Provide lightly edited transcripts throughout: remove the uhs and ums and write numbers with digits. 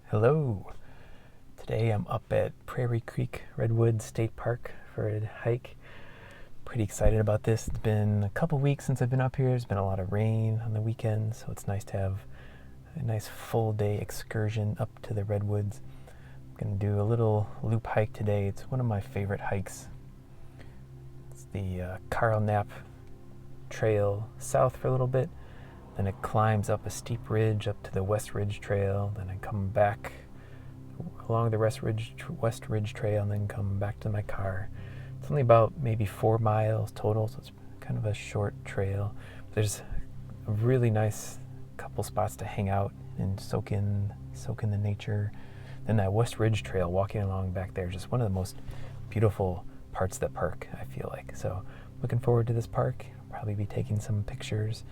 Hello. Today I'm up at Prairie Creek Redwoods State Park for a hike. Pretty excited about this. It's been a couple weeks since I've been up here. There's been a lot of rain on the weekends, so it's nice to have a nice full day excursion up to the Redwoods. I'm going to do a little loop hike today. It's one of my favorite hikes. It's the Carl Knapp Trail south for a little bit. Then it climbs up a steep ridge up to the West Ridge Trail. Then I come back along the West Ridge Trail and then come back to my car. It's only about maybe 4 miles total, so it's kind of a short trail. There's a really nice couple spots to hang out and soak in the nature. Then that West Ridge Trail, walking along back there, just one of the most beautiful parts of the park, I feel like. So looking forward to this park. I'll probably be taking some pictures.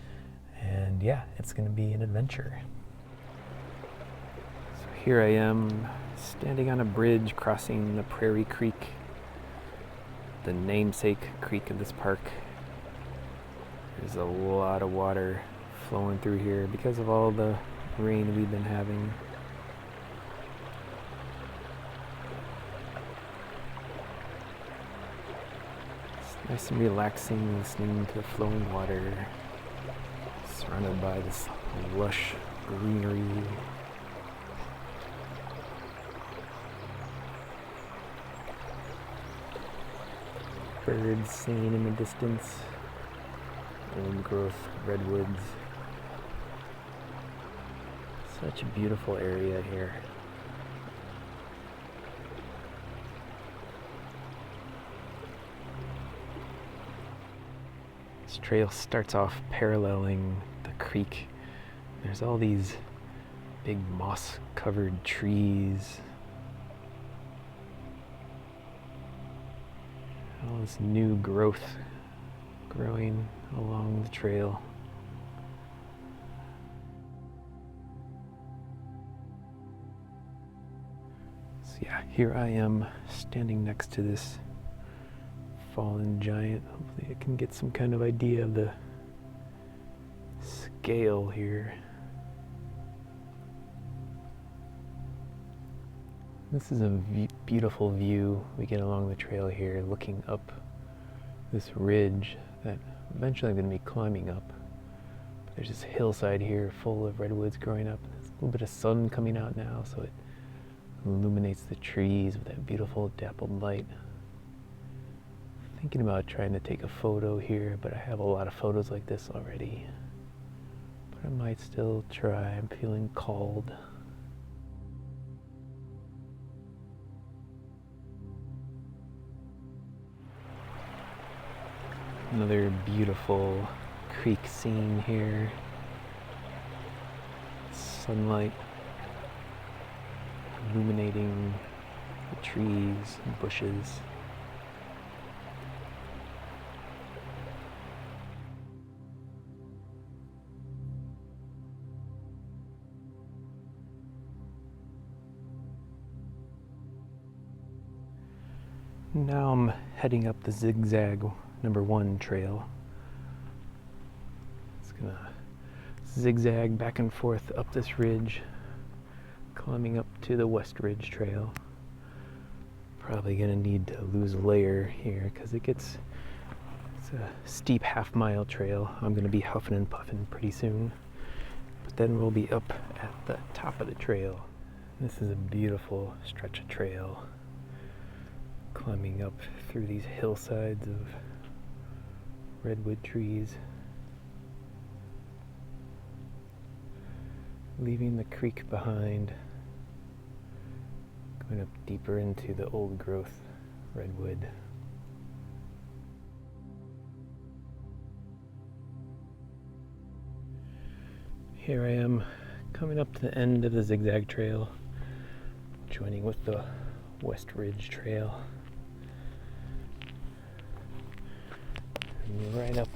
And yeah, it's going to be an adventure. So here I am, standing on a bridge crossing the Prairie Creek, the namesake creek of this park. There's a lot of water flowing through here because of all the rain we've been having. It's nice and relaxing, listening to the flowing water, surrounded by this lush greenery. Birds singing in the distance. Old growth redwoods. Such a beautiful area here. This trail starts off paralleling the creek. There's all these big moss-covered trees. All this new growth growing along the trail. So yeah, here I am standing next to this fallen giant. Hopefully I can get some kind of idea of the scale here. This is a beautiful view we get along the trail here, looking up this ridge that eventually I'm going to be climbing up. But there's this hillside here full of redwoods growing up. There's a little bit of sun coming out now, so it illuminates the trees with that beautiful dappled light. Thinking about trying to take a photo here, but I have a lot of photos like this already. But I might still try. I'm feeling called. Another beautiful creek scene here. Sunlight illuminating the trees and bushes. Now I'm heading up the zigzag #1 trail. It's gonna zigzag back and forth up this ridge, climbing up to the West Ridge Trail. Probably gonna need to lose a layer here because it's a steep half-mile trail. I'm gonna be huffing and puffing pretty soon. But then we'll be up at the top of the trail. This is a beautiful stretch of trail, climbing up through these hillsides of redwood trees, leaving the creek behind, going up deeper into the old growth redwood. Here I am coming up to the end of the zigzag trail, joining with the West Ridge Trail. And right up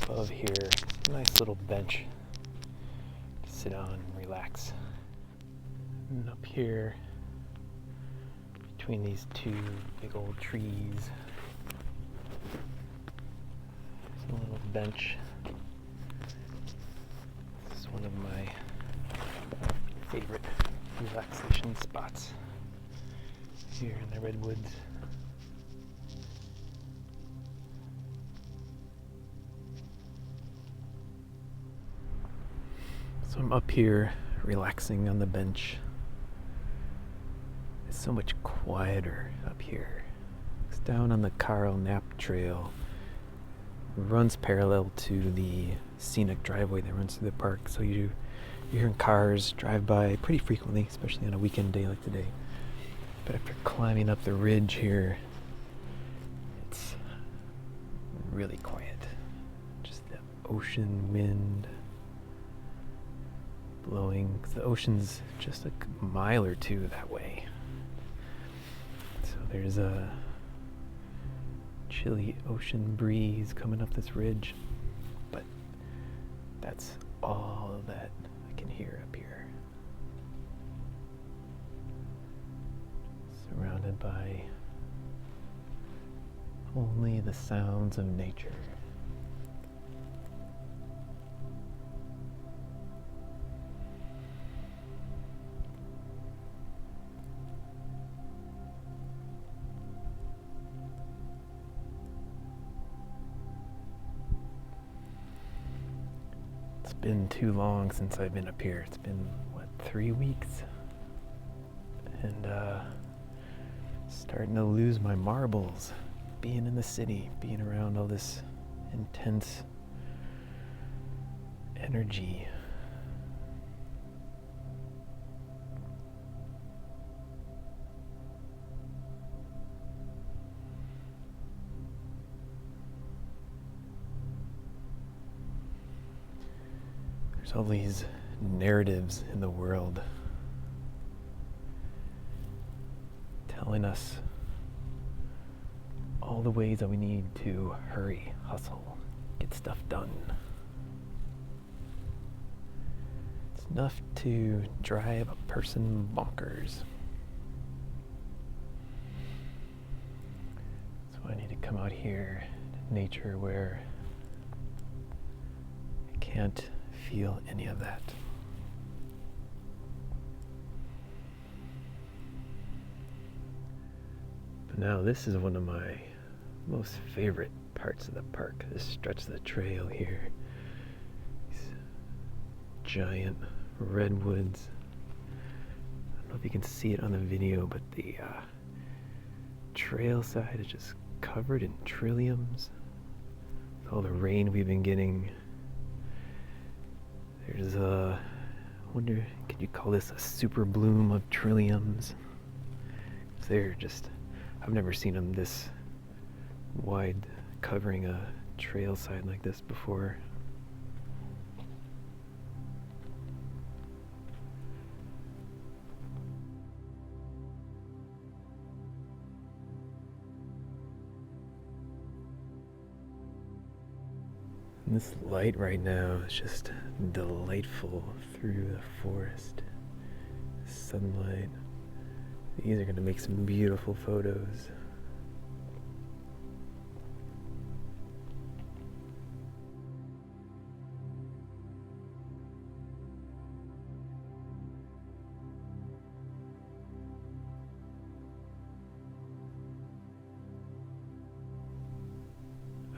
above here, a nice little bench to sit on and relax. And up here, between these two big old trees, there's a little bench. This is one of my favorite relaxation spots here in the Redwoods. So I'm up here relaxing on the bench. It's so much quieter up here. It's down on the Carl Knapp Trail. It runs parallel to the scenic driveway that runs through the park, so you're hearing cars drive by pretty frequently, especially on a weekend day like today. But after climbing up the ridge here, it's really quiet. Just the ocean wind blowing. The ocean's just a mile or two that way. So there's a chilly ocean breeze coming up this ridge, but that's all that I can hear up here. Surrounded by only the sounds of nature. It's been too long since I've been up here. It's been, 3 weeks? And starting to lose my marbles being in the city, being around all this intense energy. There's all these narratives in the world telling us all the ways that we need to hurry, hustle, get stuff done. It's enough to drive a person bonkers. So I need to come out here to nature where I can't feel any of that. But now this is one of my most favorite parts of the park, this stretch of the trail here. These giant redwoods. I don't know if you can see it on the video, but the trail side is just covered in trilliums. With all the rain we've been getting. There's I wonder, could you call this a super bloom of trilliums? They're just, I've never seen them this wide, covering a trail side like this before. And this light right now is just delightful through the forest. Sunlight. These are going to make some beautiful photos.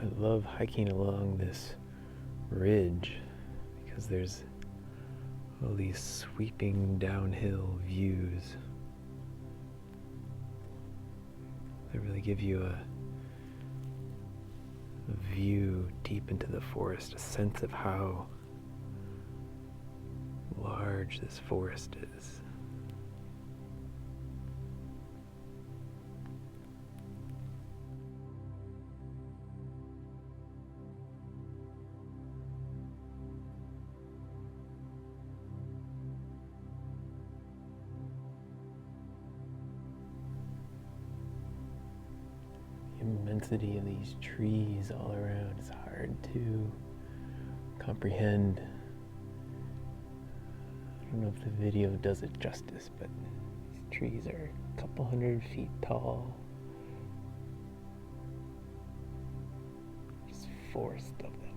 I love hiking along this ridge because there's all these sweeping downhill views that really give you a view deep into the forest, a sense of how large this forest is. Immensity of these trees all around is hard to comprehend. I don't know if the video does it justice, but these trees are a couple 100 feet tall. Just forest of them.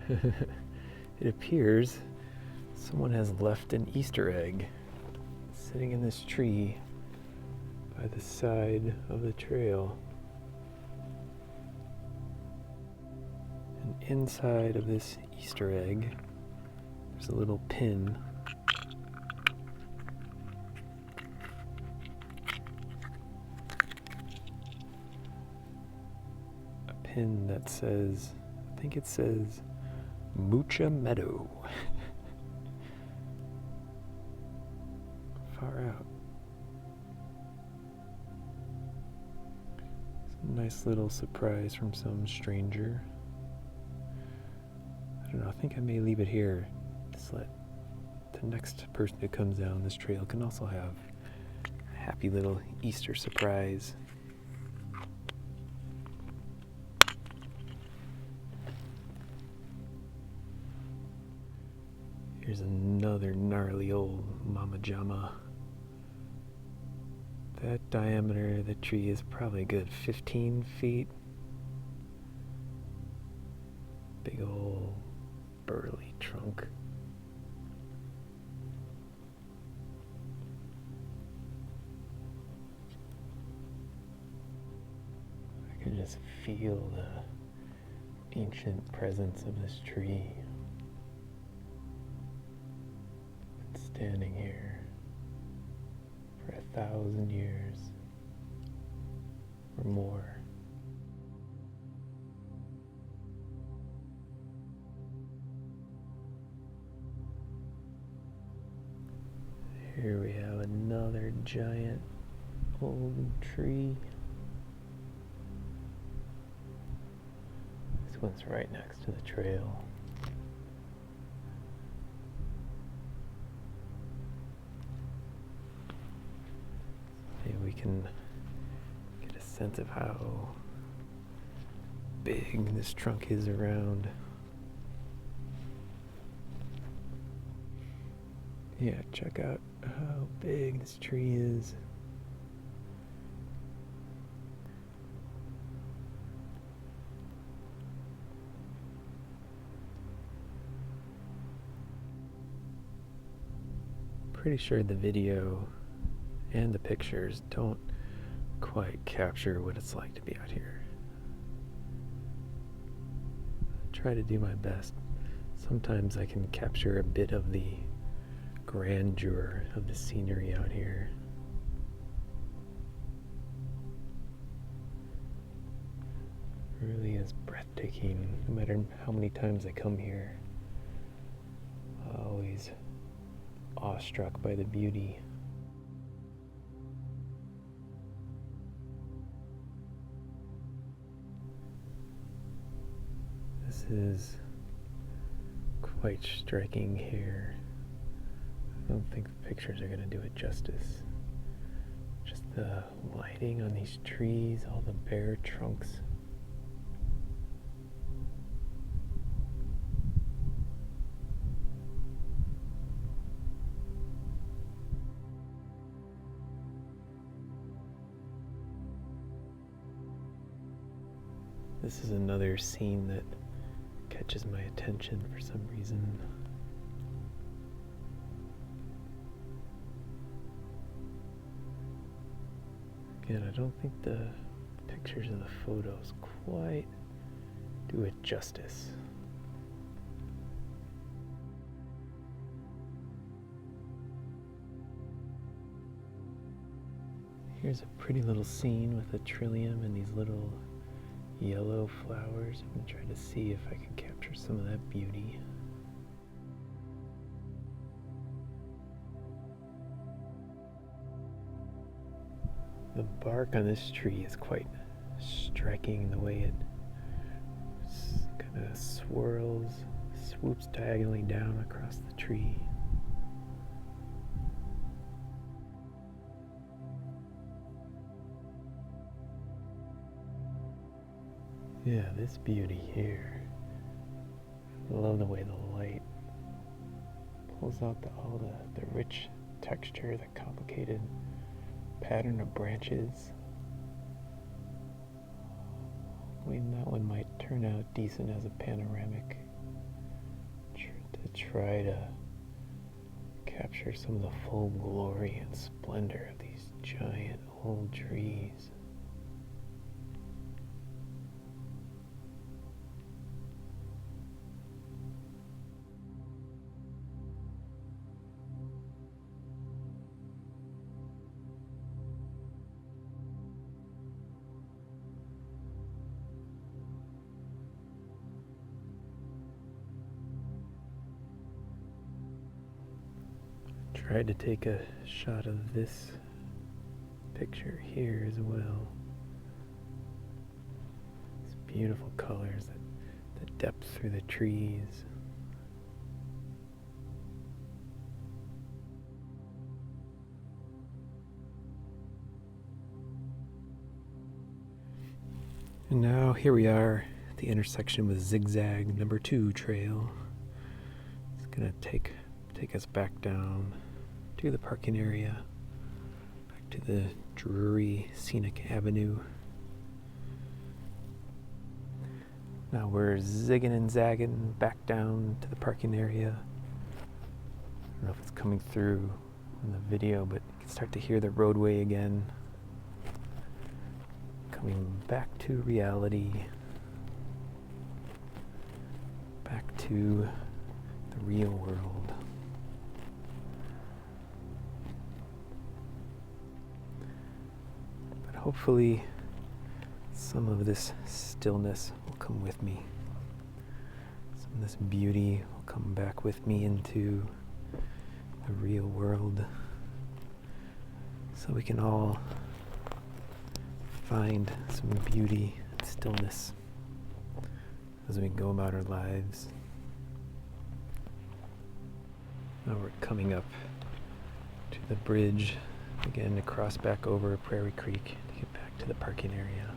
It appears someone has left an Easter egg sitting in this tree by the side of the trail. And inside of this Easter egg, there's a little pin. A pin that says, I think it says, Mucha Meadow. Far out. It's a nice little surprise from some stranger. I don't know, I think I may leave it here. Just let the next person who comes down this trail can also have a happy little Easter surprise. Here's another gnarly old mama jama. That diameter of the tree is probably a good 15 feet. Big old burly trunk. I can just feel the ancient presence of this tree. It's standing here for 1,000 years or more. Here we have another giant old tree. This one's right next to the trail. Maybe we can get a sense of how big this trunk is around. Yeah, check out how big this tree is. Pretty sure the video and the pictures don't quite capture what it's like to be out here. I try to do my best. Sometimes I can capture a bit of the grandeur of the scenery out here. It really is breathtaking. No matter how many times I come here, I'm always awestruck by the beauty. This is quite striking here. I don't think the pictures are going to do it justice. Just the lighting on these trees, all the bare trunks. This is another scene that catches my attention for some reason. Again, I don't think the pictures of the photos quite do it justice. Here's a pretty little scene with a trillium and these little yellow flowers. I'm going to try to see if I can capture some of that beauty. The bark on this tree is quite striking in the way it kind of swirls, swoops diagonally down across the tree. Yeah, this beauty here. I love the way the light pulls out all the rich texture, the complicated pattern of branches. I mean, that one might turn out decent as a panoramic try to capture some of the full glory and splendor of these giant old trees. Tried to take a shot of this picture here as well. These beautiful colors, the depth through the trees. And now here we are at the intersection with Zigzag number 2 trail. It's gonna take us back down to the parking area, back to the dreary scenic avenue. Now we're zigging and zagging back down to the parking area. I don't know if it's coming through in the video, but you can start to hear the roadway again. Coming back to reality, back to the real world. Hopefully some of this stillness will come with me. Some of this beauty will come back with me into the real world, so we can all find some beauty and stillness as we go about our lives. Now we're coming up to the bridge again to cross back over Prairie Creek to get back to the parking area.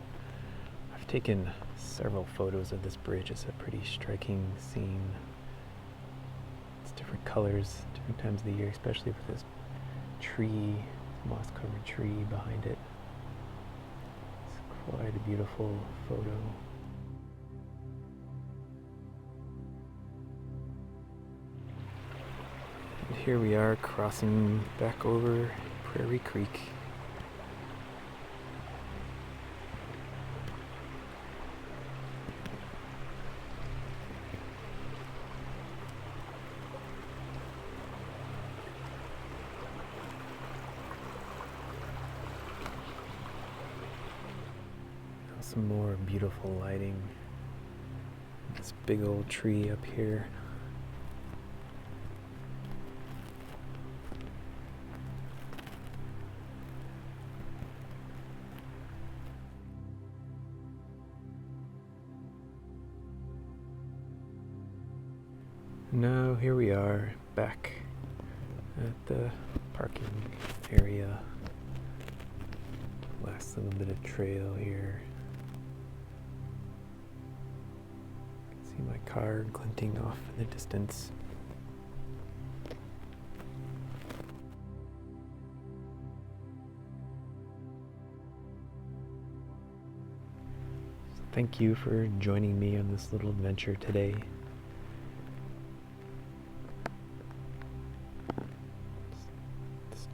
I've taken several photos of this bridge. It's a pretty striking scene. It's different colors, different times of the year, especially with this tree, moss-covered tree behind it. It's quite a beautiful photo. And here we are crossing back over Prairie Creek. Some more beautiful lighting. This big old tree up here. Now here we are back at the parking area. Last little bit of trail here. You can see my car glinting off in the distance. So thank you for joining me on this little adventure today.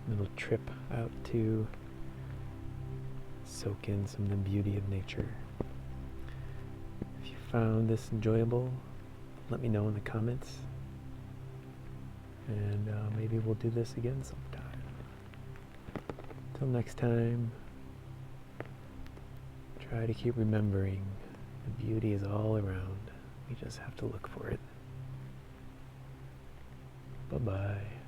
Little trip out to soak in some of the beauty of nature. If you found this enjoyable, let me know in the comments, and maybe we'll do this again sometime. Till next time, try to keep remembering the beauty is all around. We just have to look for it. Bye-bye.